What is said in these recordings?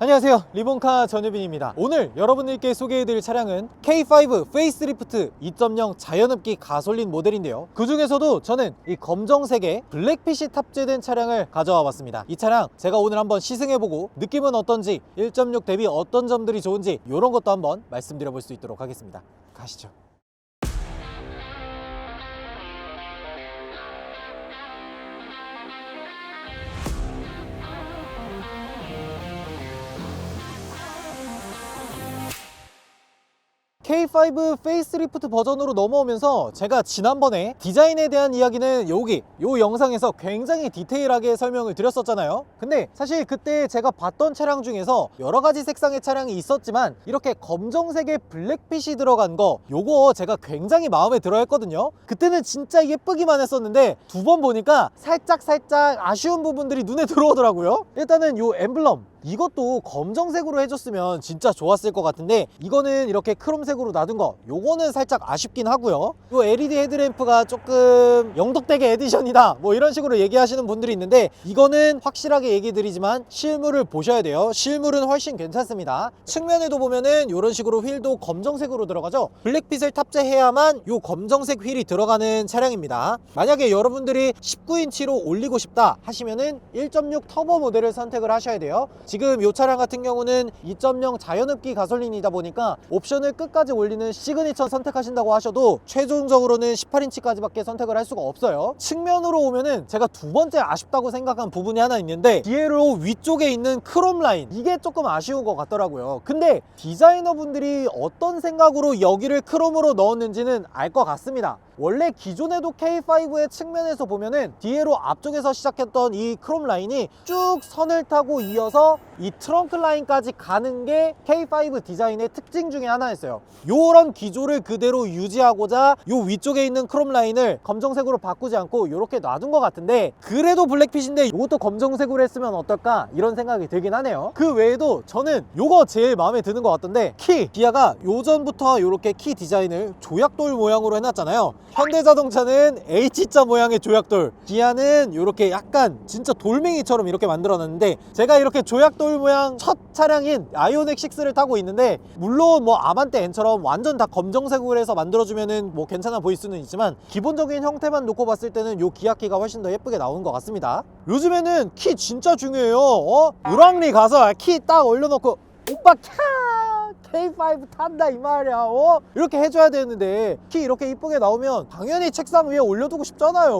안녕하세요, 리본카 전유빈입니다. 오늘 여러분들께 소개해드릴 차량은 K5 페이스리프트 2.0 자연흡기 가솔린 모델인데요, 그 중에서도 저는 이 검정색의 블랙핏이 탑재된 차량을 가져와 봤습니다. 이 차량 제가 오늘 한번 시승해보고 느낌은 어떤지, 1.6 대비 어떤 점들이 좋은지 이런 것도 한번 말씀드려 볼 수 있도록 하겠습니다. 가시죠. K5 페이스리프트 버전으로 넘어오면서 제가 지난번에 디자인에 대한 이야기는 요 영상에서 굉장히 디테일하게 설명을 드렸었잖아요. 근데 사실 그때 제가 봤던 차량 중에서 여러가지 색상의 차량이 있었지만 이렇게 검정색의 블랙핏이 들어간 거, 요거 제가 굉장히 마음에 들어 했거든요. 그때는 진짜 예쁘기만 했었는데 두 번 보니까 살짝 아쉬운 부분들이 눈에 들어오더라고요. 일단은 요 엠블럼, 이것도 검정색으로 해줬으면 진짜 좋았을 것 같은데 이거는 이렇게 크롬색으로 놔둔 거, 요거는 살짝 아쉽긴 하고요. 요 LED 헤드램프가 조금 영덕대게 에디션이다 뭐 이런 식으로 얘기하시는 분들이 있는데, 이거는 확실하게 얘기 드리지만 실물을 보셔야 돼요. 실물은 훨씬 괜찮습니다. 측면에도 보면은 이런 식으로 휠도 검정색으로 들어가죠. 블랙핏을 탑재해야만 요 검정색 휠이 들어가는 차량입니다. 만약에 여러분들이 19인치로 올리고 싶다 하시면은 1.6 터보 모델을 선택을 하셔야 돼요. 지금 이 차량 같은 경우는 2.0 자연흡기 가솔린이다 보니까 옵션을 끝까지 올리는 시그니처 선택하신다고 하셔도 최종적으로는 18인치까지 밖에 선택을 할 수가 없어요. 측면으로 오면은 제가 두 번째 아쉽다고 생각한 부분이 하나 있는데, 뒤로 위쪽에 있는 크롬 라인, 이게 조금 아쉬운 것 같더라고요. 근데 디자이너분들이 어떤 생각으로 여기를 크롬으로 넣었는지는 알 것 같습니다. 원래 기존에도 K5의 측면에서 보면은 뒤로 앞쪽에서 시작했던 이 크롬 라인이 쭉 선을 타고 이어서 이 트렁크 라인까지 가는 게 K5 디자인의 특징 중에 하나였어요. 요런 기조를 그대로 유지하고자 요 위쪽에 있는 크롬 라인을 검정색으로 바꾸지 않고 요렇게 놔둔 것 같은데, 그래도 블랙핏인데 요것도 검정색으로 했으면 어떨까 이런 생각이 들긴 하네요. 그 외에도 저는 요거 제일 마음에 드는 것 같던데, 키! 기아가 요전부터 요렇게 키 디자인을 조약돌 모양으로 해놨잖아요. 현대자동차는 H자 모양의 조약돌, 기아는 이렇게 약간 진짜 돌멩이처럼 이렇게 만들어놨는데, 제가 이렇게 조약돌 모양 첫 차량인 아이오닉 6를 타고 있는데, 물론 뭐 아반떼 N처럼 완전 다 검정색으로 해서 만들어주면은 뭐 괜찮아 보일 수는 있지만 기본적인 형태만 놓고 봤을 때는 요 기아 키가 훨씬 더 예쁘게 나온 것 같습니다. 요즘에는 키 진짜 중요해요. 유랑리 가서 키 딱 올려놓고 오빠 K5 탄다 이 말이야, 이렇게 해줘야 되는데, 키 이렇게 이쁘게 나오면 당연히 책상 위에 올려두고 싶잖아요.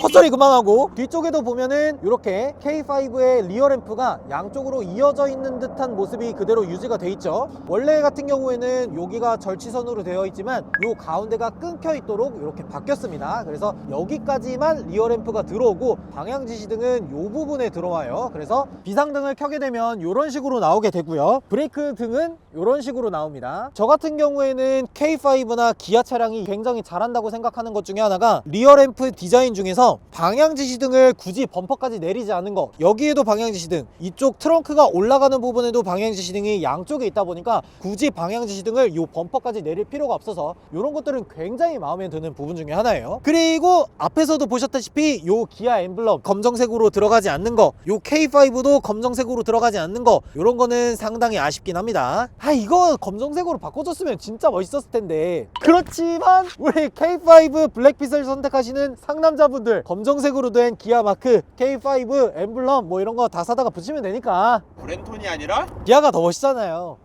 헛소리 그만하고, 뒤쪽에도 보면은 이렇게 K5의 리어 램프가 양쪽으로 이어져 있는 듯한 모습이 그대로 유지가 돼 있죠. 원래 같은 경우에는 여기가 절취선으로 되어 있지만 요 가운데가 끊겨 있도록 이렇게 바뀌었습니다. 그래서 여기까지만 리어 램프가 들어오고 방향 지시등은 요 부분에 들어와요. 그래서 비상등을 켜게 되면 이런 식으로 나오게 되고요. 브레이크 등은 이런 식으로 나옵니다. 저 같은 경우에는 K5나 기아 차량이 굉장히 잘한다고 생각하는 것 중에 하나가, 리어 램프 디자인 중에서 방향 지시등을 굳이 범퍼까지 내리지 않은 거, 여기에도 방향 지시등, 이쪽 트렁크가 올라가는 부분에도 방향 지시등이 양쪽에 있다 보니까 굳이 방향 지시등을 요 범퍼까지 내릴 필요가 없어서 이런 것들은 굉장히 마음에 드는 부분 중에 하나예요. 그리고 앞에서도 보셨다시피 요 기아 엠블럼 검정색으로 들어가지 않는 거, 요 K5도 검정색으로 들어가지 않는 거, 요런 거는 상당히 아쉽긴 합니다. 이거 검정색으로 바꿔줬으면 진짜 멋있었을 텐데. 그렇지만 우리 K5 블랙핏을 선택하시는 상남자분들, 검정색으로 된 기아 마크, K5 엠블럼 뭐 이런 거 다 사다가 붙이면 되니까. 브렌톤이 아니라? 기아가 더 멋있잖아요.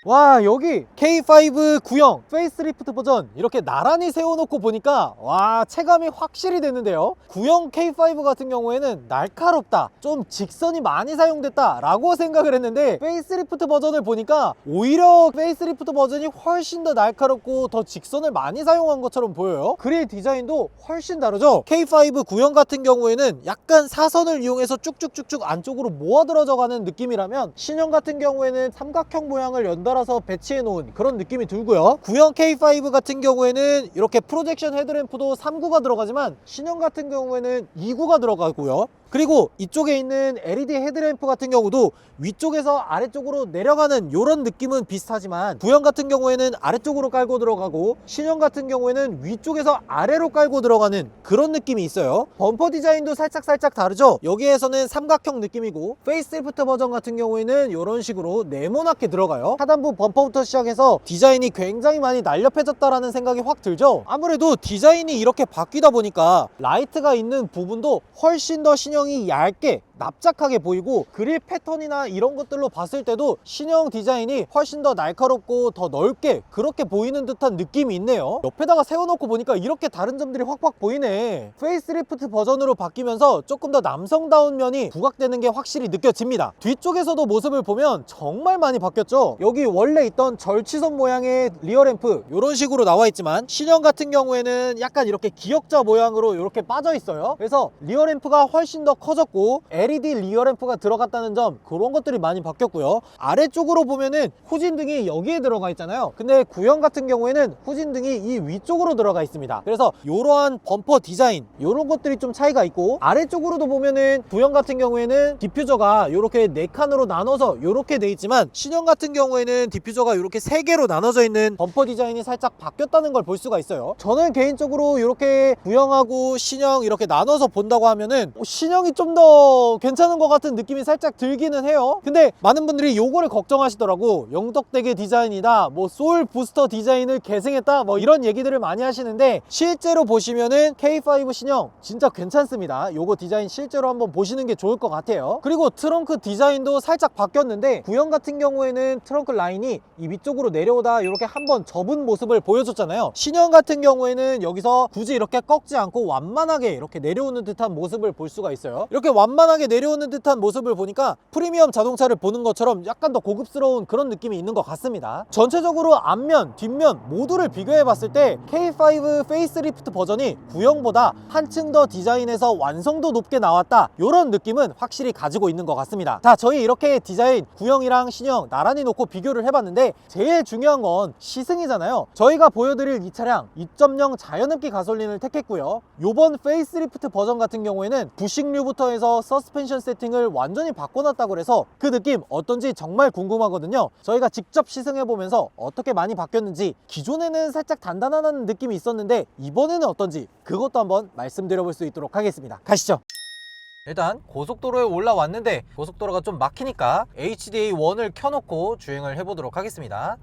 와, 여기 K5 구형 페이스리프트 버전 이렇게 나란히 세워놓고 보니까 와, 체감이 확실히 되는데요. 구형 K5 같은 경우에는 날카롭다, 좀 직선이 많이 사용됐다 라고 생각을 했는데, 페이스리프트 버전을 보니까 오히려 페이스리프트 버전이 훨씬 더 날카롭고 더 직선을 많이 사용한 것처럼 보여요. 그릴 디자인도 훨씬 다르죠. K5 구형 같은 경우에는 약간 사선을 이용해서 쭉쭉쭉쭉 안쪽으로 모아들어져 가는 느낌이라면, 신형 같은 경우에는 삼각형 모양을 연달아 배치해 놓은 그런 느낌이 들고요. 구형 K5 같은 경우에는 이렇게 프로젝션 헤드램프도 3구가 들어가지만 신형 같은 경우에는 2구가 들어가고요. 그리고 이쪽에 있는 LED 헤드램프 같은 경우도 위쪽에서 아래쪽으로 내려가는 이런 느낌은 비슷하지만 구형 같은 경우에는 아래쪽으로 깔고 들어가고 신형 같은 경우에는 위쪽에서 아래로 깔고 들어가는 그런 느낌이 있어요. 범퍼 디자인도 살짝 다르죠. 여기에서는 삼각형 느낌이고 페이스리프트 버전 같은 경우에는 이런 식으로 네모나게 들어가요. 하단부 범퍼부터 시작해서 디자인이 굉장히 많이 날렵해졌다라는 생각이 확 들죠. 아무래도 디자인이 이렇게 바뀌다 보니까 라이트가 있는 부분도 훨씬 더 신형이 얇게 납작하게 보이고 그릴 패턴이나 이런 것들로 봤을 때도 신형 디자인이 훨씬 더 날카롭고 더 넓게 그렇게 보이는 듯한 느낌이 있네요. 옆에다가 세워놓고 보니까 이렇게 다른 점들이 확 보이네. 페이스리프트 버전으로 바뀌면서 조금 더 남성다운 면이 부각되는 게 확실히 느껴집니다. 뒤쪽에서도 모습을 보면 정말 많이 바뀌었죠. 여기 원래 있던 절취선 모양의 리어램프 이런 식으로 나와 있지만 신형 같은 경우에는 약간 이렇게 기역자 모양으로 이렇게 빠져 있어요. 그래서 리어램프가 훨씬 더 커졌고 LED 리어램프가 들어갔다는 점, 그런 것들이 많이 바뀌었고요. 아래쪽으로 보면은 후진등이 여기에 들어가 있잖아요. 근데 구형 같은 경우에는 후진등이 이 위쪽으로 들어가 있습니다. 그래서 이러한 범퍼 디자인 이런 것들이 좀 차이가 있고, 아래쪽으로도 보면은 구형 같은 경우에는 디퓨저가 이렇게 4칸으로 나눠서 이렇게 돼 있지만 신형 같은 경우에는 디퓨저가 이렇게 3개로 나눠져 있는 범퍼 디자인이 살짝 바뀌었다는 걸 볼 수가 있어요. 저는 개인적으로 이렇게 구형하고 신형 이렇게 나눠서 본다고 하면은 신형이 좀 더 괜찮은 것 같은 느낌이 살짝 들기는 해요. 근데 많은 분들이 요거를 걱정하시더라고. 영덕대게 디자인이다, 뭐 소울 부스터 디자인을 계승했다, 뭐 이런 얘기들을 많이 하시는데 실제로 보시면은 K5 신형 진짜 괜찮습니다. 요거 디자인 실제로 한번 보시는 게 좋을 것 같아요. 그리고 트렁크 디자인도 살짝 바뀌었는데 구형 같은 경우에는 트렁크 라인이 이 위쪽으로 내려오다 이렇게 한번 접은 모습을 보여줬잖아요. 신형 같은 경우에는 여기서 굳이 이렇게 꺾지 않고 완만하게 이렇게 내려오는 듯한 모습을 볼 수가 있어요. 이렇게 완만하게 내려오는 듯한 모습을 보니까 프리미엄 자동차를 보는 것처럼 약간 더 고급스러운 그런 느낌이 있는 것 같습니다. 전체적으로 앞면, 뒷면 모두를 비교해 봤을 때 K5 페이스리프트 버전이 구형보다 한층 더 디자인에서 완성도 높게 나왔다, 이런 느낌은 확실히 가지고 있는 것 같습니다. 자, 저희 이렇게 디자인 구형이랑 신형 나란히 놓고 비교를 해봤는데 제일 중요한 건 시승이잖아요. 저희가 보여드릴 이 차량 2.0 자연흡기 가솔린을 택했고요. 요번 페이스리프트 버전 같은 경우에는 부식류부터 해서 서스펜션 세팅을 완전히 바꿔놨다고 해서 그 느낌 어떤지 정말 궁금하거든요. 저희가 직접 시승해보면서 어떻게 많이 바뀌었는지, 기존에는 살짝 단단한 느낌이 있었는데 이번에는 어떤지 그것도 한번 말씀드려볼 수 있도록 하겠습니다. 가시죠. 일단 고속도로에 올라왔는데 고속도로가 좀 막히니까 HDA1을 켜놓고 주행을 해보도록 하겠습니다.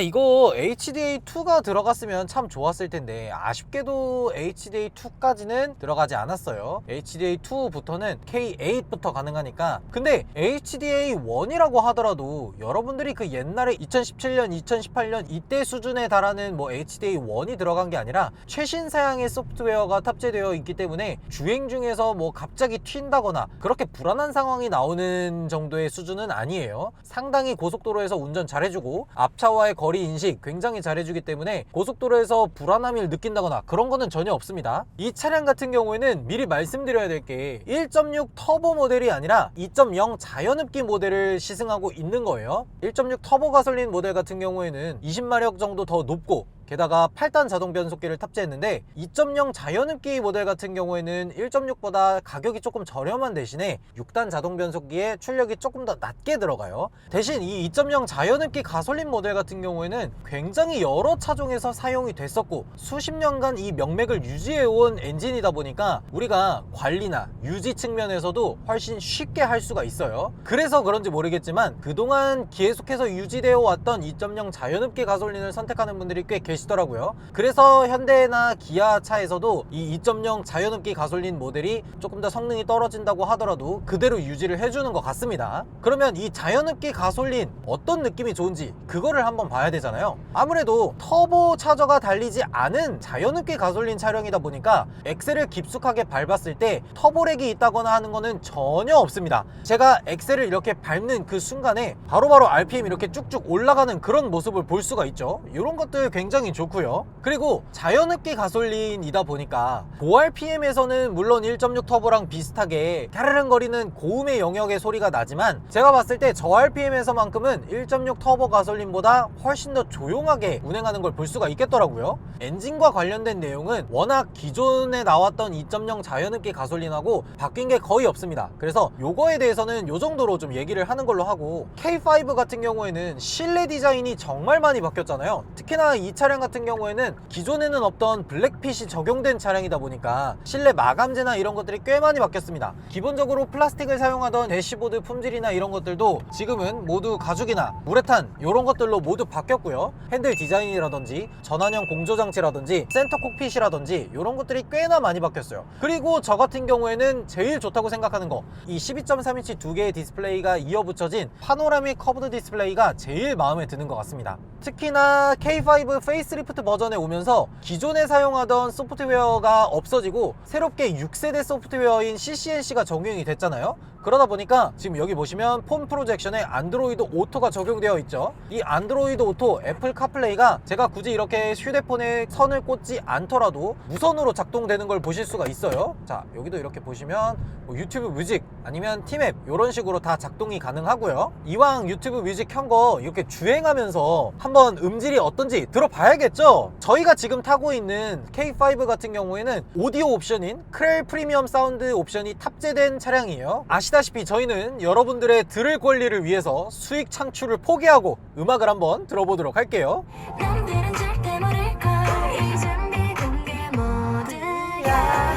이거 HDA2가 들어갔으면 참 좋았을 텐데 아쉽게도 HDA2까지는 들어가지 않았어요. HDA2부터는 K8부터 가능하니까. 근데 HDA1이라고 하더라도 여러분들이 그 옛날에 2017년 2018년 이때 수준에 달하는 뭐 HDA1이 들어간 게 아니라 최신 사양의 소프트웨어가 탑재되어 있기 때문에 주행 중에서 뭐 갑자기 튄다거나 그렇게 불안한 상황이 나오는 정도의 수준은 아니에요. 상당히 고속도로에서 운전 잘해주고 앞차와의 거리 인식 굉장히 잘해주기 때문에 고속도로에서 불안함을 느낀다거나 그런 거는 전혀 없습니다. 이 차량 같은 경우에는 미리 말씀드려야 될 게 1.6 터보 모델이 아니라 2.0 자연흡기 모델을 시승하고 있는 거예요. 1.6 터보 가솔린 모델 같은 경우에는 20마력 정도 더 높고 게다가 8단 자동 변속기를 탑재했는데 2.0 자연흡기 모델 같은 경우에는 1.6보다 가격이 조금 저렴한 대신에 6단 자동 변속기에 출력이 조금 더 낮게 들어가요. 대신 이 2.0 자연흡기 가솔린 모델 같은 경우에는 굉장히 여러 차종에서 사용이 됐었고 수십 년간 이 명맥을 유지해온 엔진이다 보니까 우리가 관리나 유지 측면에서도 훨씬 쉽게 할 수가 있어요. 그래서 그런지 모르겠지만 그동안 계속해서 유지되어 왔던 2.0 자연흡기 가솔린을 선택하는 분들이 꽤 계시더라고요. 그래서 현대나 기아 차에서도 이 2.0 자연흡기 가솔린 모델이 조금 더 성능이 떨어진다고 하더라도 그대로 유지를 해주는 것 같습니다. 그러면 이 자연흡기 가솔린 어떤 느낌이 좋은지 그거를 한번 봐야 되잖아요. 아무래도 터보 차저가 달리지 않은 자연흡기 가솔린 차량이다 보니까 엑셀을 깊숙하게 밟았을 때 터보렉이 있다거나 하는 거는 전혀 없습니다. 제가 엑셀을 이렇게 밟는 그 순간에 바로바로 RPM 이렇게 쭉쭉 올라가는 그런 모습을 볼 수가 있죠. 이런 것들 굉장히 굉장히 좋고요. 그리고 자연흡기 가솔린이다 보니까 고RPM에서는 물론 1.6 터보랑 비슷하게 갸르릉거리는 고음의 영역의 소리가 나지만 제가 봤을 때 저RPM에서만큼은 1.6 터보 가솔린보다 훨씬 더 조용하게 운행하는 걸 볼 수가 있겠더라고요. 엔진과 관련된 내용은 워낙 기존에 나왔던 2.0 자연흡기 가솔린하고 바뀐 게 거의 없습니다. 그래서 요거에 대해서는 요 정도로 좀 얘기를 하는 걸로 하고, K5 같은 경우에는 실내 디자인이 정말 많이 바뀌었잖아요. 특히나 이 차량 같은 경우에는 기존에는 없던 블랙핏이 적용된 차량이다 보니까 실내 마감재나 이런 것들이 꽤 많이 바뀌었습니다. 기본적으로 플라스틱을 사용하던 대시보드 품질이나 이런 것들도 지금은 모두 가죽이나 우레탄 이런 것들로 모두 바뀌었고요. 핸들 디자인이라든지 전환형 공조장치라든지 센터 콕핏이라든지 이런 것들이 꽤나 많이 바뀌었어요. 그리고 저 같은 경우에는 제일 좋다고 생각하는 거, 이 12.3인치 두 개의 디스플레이가 이어붙여진 파노라믹 커브드 디스플레이가 제일 마음에 드는 것 같습니다. 특히나 K5 페이스리프트 버전에 오면서 기존에 사용하던 소프트웨어가 없어지고 새롭게 6세대 소프트웨어인 CCNC가 적용이 됐잖아요. 그러다 보니까 지금 여기 보시면 폰 프로젝션에 안드로이드 오토가 적용되어 있죠. 이 안드로이드 오토 애플 카플레이가 제가 굳이 이렇게 휴대폰에 선을 꽂지 않더라도 무선으로 작동되는 걸 보실 수가 있어요. 자, 여기도 이렇게 보시면 뭐 유튜브 뮤직 아니면 티맵 이런 식으로 다 작동이 가능하고요. 이왕 유튜브 뮤직 켠 거 이렇게 주행하면서 한번 음질이 어떤지 들어봐야겠죠. 저희가 지금 타고 있는 K5 같은 경우에는 오디오 옵션인 크렐 프리미엄 사운드 옵션이 탑재된 차량이에요. 아시다시피 저희는 여러분들의 들을 권리를 위해서 수익 창출을 포기하고 음악을 한번 들어보도록 할게요. 남들은 절대 모를 걸 이 준비 공개 모드야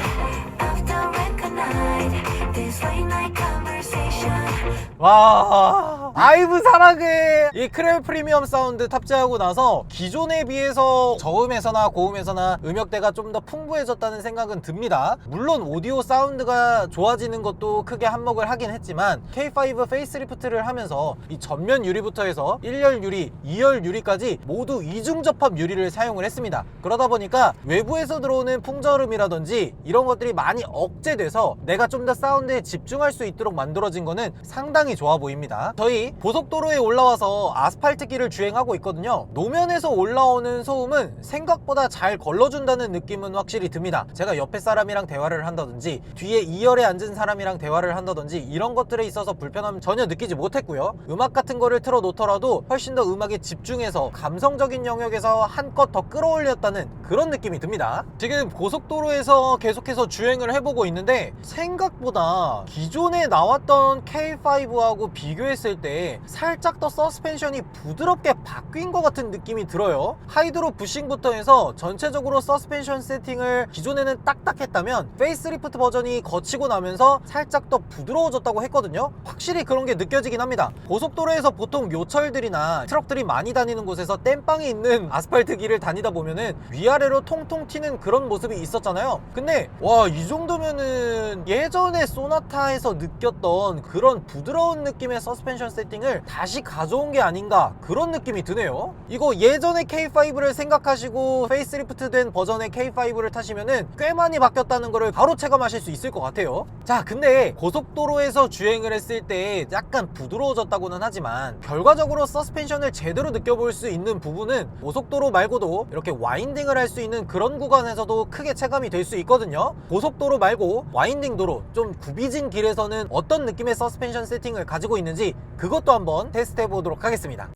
After recognize this late night conversation 와, 아이브 사랑해. 이 크렐 프리미엄 사운드 탑재하고 나서 기존에 비해서 저음에서나 고음에서나 음역대가 좀 더 풍부해졌다는 생각은 듭니다. 물론 오디오 사운드가 좋아지는 것도 크게 한몫을 하긴 했지만 K5 페이스리프트를 하면서 이 전면 유리부터 해서 1열 유리, 2열 유리까지 모두 이중 접합 유리를 사용을 했습니다. 그러다 보니까 외부에서 들어오는 풍절음이라든지 이런 것들이 많이 억제돼서 내가 좀 더 사운드에 집중할 수 있도록 만들어진 거는 상당히 좋아 보입니다. 저희 고속도로에 올라와서 아스팔트 길을 주행하고 있거든요. 노면에서 올라오는 소음은 생각보다 잘 걸러준다는 느낌은 확실히 듭니다. 제가 옆에 사람이랑 대화를 한다든지 뒤에 2열에 앉은 사람이랑 대화를 한다든지 이런 것들에 있어서 불편함 전혀 느끼지 못했고요. 음악 같은 거를 틀어 놓더라도 훨씬 더 음악에 집중해서 감성적인 영역에서 한껏 더 끌어올렸다는 그런 느낌이 듭니다. 지금 고속도로에서 계속해서 주행을 해보고 있는데 생각보다 기존에 나왔던 K5하고 비교했을 때 살짝 더 서스펜션이 부드럽게 바뀐 것 같은 느낌이 들어요. 하이드로 부싱부터 해서 전체적으로 서스펜션 세팅을 기존에는 딱딱했다면 페이스리프트 버전이 거치고 나면서 살짝 더 부드러워졌다고 했거든요. 확실히 그런 게 느껴지긴 합니다. 고속도로에서 보통 요철들이나 트럭들이 많이 다니는 곳에서 땜빵이 있는 아스팔트 길을 다니다 보면은 위아래로 통통 튀는 그런 모습이 있었잖아요. 근데 와, 이 정도면은 예전에 소나타에서 느꼈던 그런 부드러운 느낌의 서스펜션 세팅을 다시 가져온 게 아닌가 그런 느낌이 드네요. 이거 예전의 K5를 생각하시고 페이스리프트 된 버전의 K5를 타시면은 꽤 많이 바뀌었다는 거를 바로 체감하실 수 있을 것 같아요. 자, 근데 고속도로에서 주행을 했을 때 약간 부드러워졌다고는 하지만 결과적으로 서스펜션을 제대로 느껴볼 수 있는 부분은 고속도로 말고도 이렇게 와인딩을 할 수 있는 그런 구간에서도 크게 체감이 될 수 있거든요. 고속도로 말고 와인딩 도로 좀 굽이진 길에서는 어떤 느낌의 서스펜션 세팅을 가지고 있는지 그것도 한번 테스트 해보도록 하겠습니다.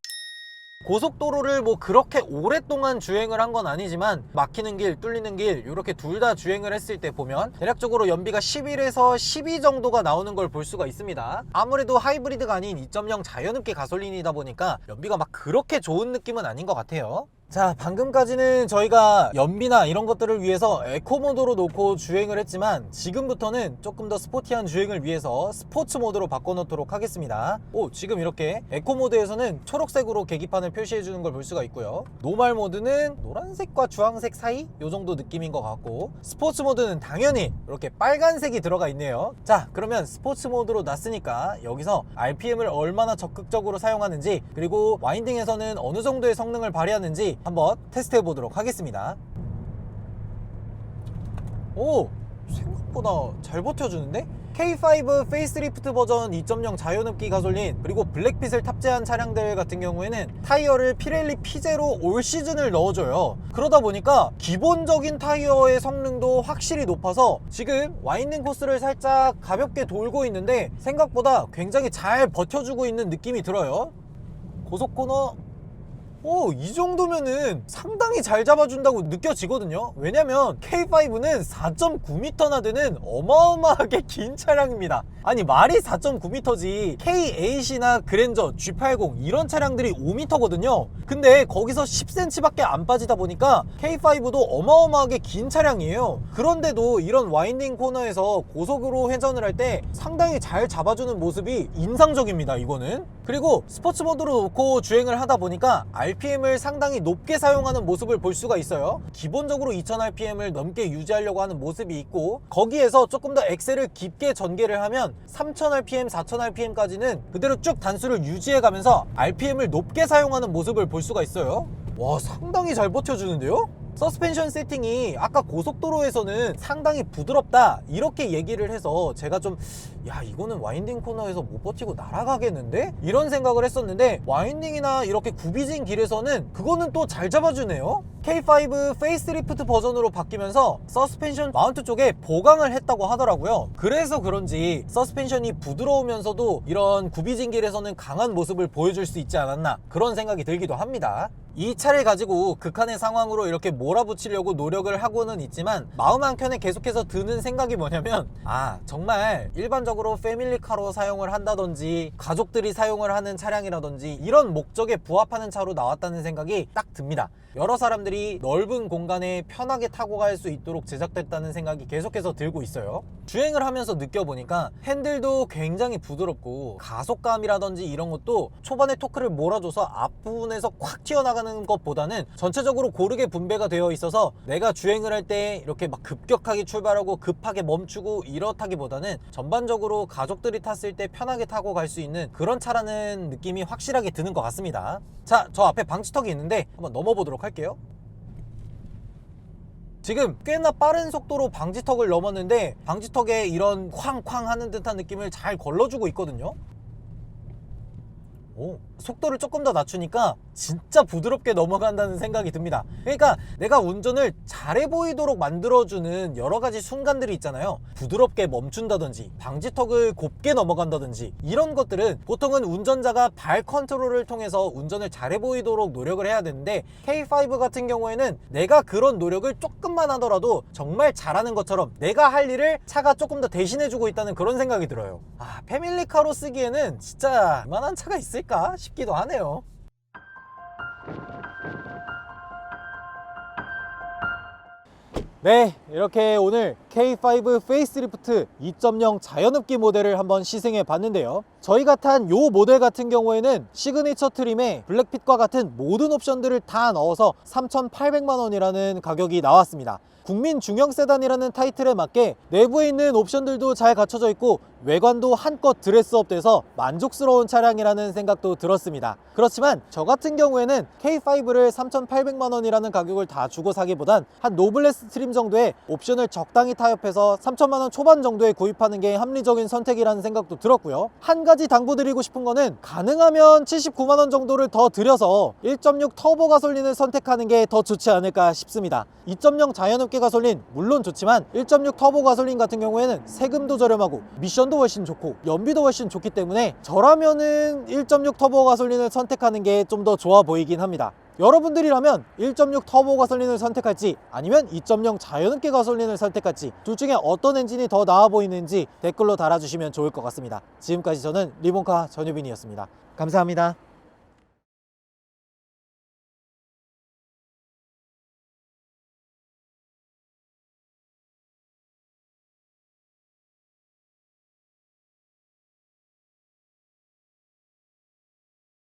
고속도로를 뭐 그렇게 오랫동안 주행을 한 건 아니지만 막히는 길, 뚫리는 길 이렇게 둘 다 주행을 했을 때 보면 대략적으로 연비가 11에서 12 정도가 나오는 걸 볼 수가 있습니다. 아무래도 하이브리드가 아닌 2.0 자연흡기 가솔린이다 보니까 연비가 막 그렇게 좋은 느낌은 아닌 것 같아요. 자, 방금까지는 저희가 연비나 이런 것들을 위해서 에코 모드로 놓고 주행을 했지만 지금부터는 조금 더 스포티한 주행을 위해서 스포츠 모드로 바꿔놓도록 하겠습니다. 지금 이렇게 에코 모드에서는 초록색으로 계기판을 표시해주는 걸 볼 수가 있고요. 노멀 모드는 노란색과 주황색 사이? 요 정도 느낌인 것 같고, 스포츠 모드는 당연히 이렇게 빨간색이 들어가 있네요. 자, 그러면 스포츠 모드로 놨으니까 여기서 RPM을 얼마나 적극적으로 사용하는지, 그리고 와인딩에서는 어느 정도의 성능을 발휘하는지 한번 테스트해 보도록 하겠습니다. 오, 생각보다 잘 버텨주는데? K5 페이스리프트 버전 2.0 자연흡기 가솔린 그리고 블랙핏을 탑재한 차량들 같은 경우에는 타이어를 피렐리 P0 올 시즌을 넣어줘요. 그러다 보니까 기본적인 타이어의 성능도 확실히 높아서 지금 와인딩 코스를 살짝 가볍게 돌고 있는데 생각보다 굉장히 잘 버텨주고 있는 느낌이 들어요. 고속 코너 이 정도면은 상당히 잘 잡아준다고 느껴지거든요. 왜냐면 K5는 4.9m나 되는 어마어마하게 긴 차량입니다. 아니 말이 4.9m지 K8이나 그랜저, G80 이런 차량들이 5m거든요. 근데 거기서 10cm 밖에 안 빠지다 보니까 K5도 어마어마하게 긴 차량이에요. 그런데도 이런 와인딩 코너에서 고속으로 회전을 할 때 상당히 잘 잡아주는 모습이 인상적입니다. 이거는. 그리고 스포츠 모드로 놓고 주행을 하다 보니까 RPM을 상당히 높게 사용하는 모습을 볼 수가 있어요. 기본적으로 2000rpm을 넘게 유지하려고 하는 모습이 있고 거기에서 조금 더 엑셀을 깊게 전개를 하면 3000rpm, 4000rpm까지는 그대로 쭉 단수를 유지해 가면서 RPM을 높게 사용하는 모습을 볼 수가 있어요. 와, 상당히 잘 버텨주는데요? 서스펜션 세팅이 아까 고속도로에서는 상당히 부드럽다 이렇게 얘기를 해서 제가 좀 이거는 와인딩 코너에서 못 버티고 날아가겠는데? 이런 생각을 했었는데 와인딩이나 이렇게 굽이진 길에서는 그거는 또 잘 잡아주네요. K5 페이스리프트 버전으로 바뀌면서 서스펜션 마운트 쪽에 보강을 했다고 하더라고요. 그래서 그런지 서스펜션이 부드러우면서도 이런 굽이진 길에서는 강한 모습을 보여줄 수 있지 않았나 그런 생각이 들기도 합니다. 이 차를 가지고 극한의 상황으로 이렇게 몰아붙이려고 노력을 하고는 있지만 마음 한켠에 계속해서 드는 생각이 뭐냐면 정말 일반적으로 패밀리카로 사용을 한다든지 가족들이 사용을 하는 차량이라든지 이런 목적에 부합하는 차로 나왔다는 생각이 딱 듭니다. 여러 사람들이 넓은 공간에 편하게 타고 갈 수 있도록 제작됐다는 생각이 계속해서 들고 있어요. 주행을 하면서 느껴보니까 핸들도 굉장히 부드럽고 가속감이라든지 이런 것도 초반에 토크를 몰아줘서 앞부분에서 콱 튀어나가는 것보다는 전체적으로 고르게 분배가 되어 있어서 내가 주행을 할 때 이렇게 막 급격하게 출발하고 급하게 멈추고 이렇다기보다는 전반적으로 가족들이 탔을 때 편하게 타고 갈 수 있는 그런 차라는 느낌이 확실하게 드는 것 같습니다. 자, 저 앞에 방지턱이 있는데 한번 넘어보도록 할게요. 지금 꽤나 빠른 속도로 방지턱을 넘었는데 방지턱에 이런 쾅쾅 하는 듯한 느낌을 잘 걸러주고 있거든요. 속도를 조금 더 낮추니까 진짜 부드럽게 넘어간다는 생각이 듭니다. 그러니까 내가 운전을 잘해 보이도록 만들어주는 여러 가지 순간들이 있잖아요. 부드럽게 멈춘다든지 방지턱을 곱게 넘어간다든지 이런 것들은 보통은 운전자가 발 컨트롤을 통해서 운전을 잘해 보이도록 노력을 해야 되는데 K5 같은 경우에는 내가 그런 노력을 조금만 하더라도 정말 잘하는 것처럼 내가 할 일을 차가 조금 더 대신해주고 있다는 그런 생각이 들어요. 패밀리카로 쓰기에는 진짜 이만한 차가 있을까 싶기도 하네요. 네, 이렇게 오늘 K5 페이스리프트 2.0 자연흡기 모델을 한번 시승해 봤는데요. 저희가 탄 요 모델 같은 경우에는 시그니처 트림에 블랙핏과 같은 모든 옵션들을 다 넣어서 3,800만원이라는 가격이 나왔습니다. 국민 중형 세단이라는 타이틀에 맞게 내부에 있는 옵션들도 잘 갖춰져 있고 외관도 한껏 드레스업 돼서 만족스러운 차량이라는 생각도 들었습니다. 그렇지만 저 같은 경우에는 K5를 3,800만원이라는 가격을 다 주고 사기보단 한 노블레스 트림 정도의 옵션을 적당히 타협해서 3천만원 초반 정도에 구입하는 게 합리적인 선택이라는 생각도 들었고요. 한 가지 당부드리고 싶은 거는 가능하면 79만원 정도를 더 들여서 1.6 터보 가솔린을 선택하는 게 더 좋지 않을까 싶습니다. 2.0 자연흡기 가솔린 물론 좋지만 1.6 터보 가솔린 같은 경우에는 세금도 저렴하고 미션도 훨씬 좋고 연비도 훨씬 좋기 때문에 저라면은 1.6 터보 가솔린을 선택하는 게 좀 더 좋아 보이긴 합니다. 여러분들이라면 1.6 터보 가솔린을 선택할지 아니면 2.0 자연흡기 가솔린을 선택할지 둘 중에 어떤 엔진이 더 나아 보이는지 댓글로 달아주시면 좋을 것 같습니다. 지금까지 저는 리본카 전유빈이었습니다. 감사합니다.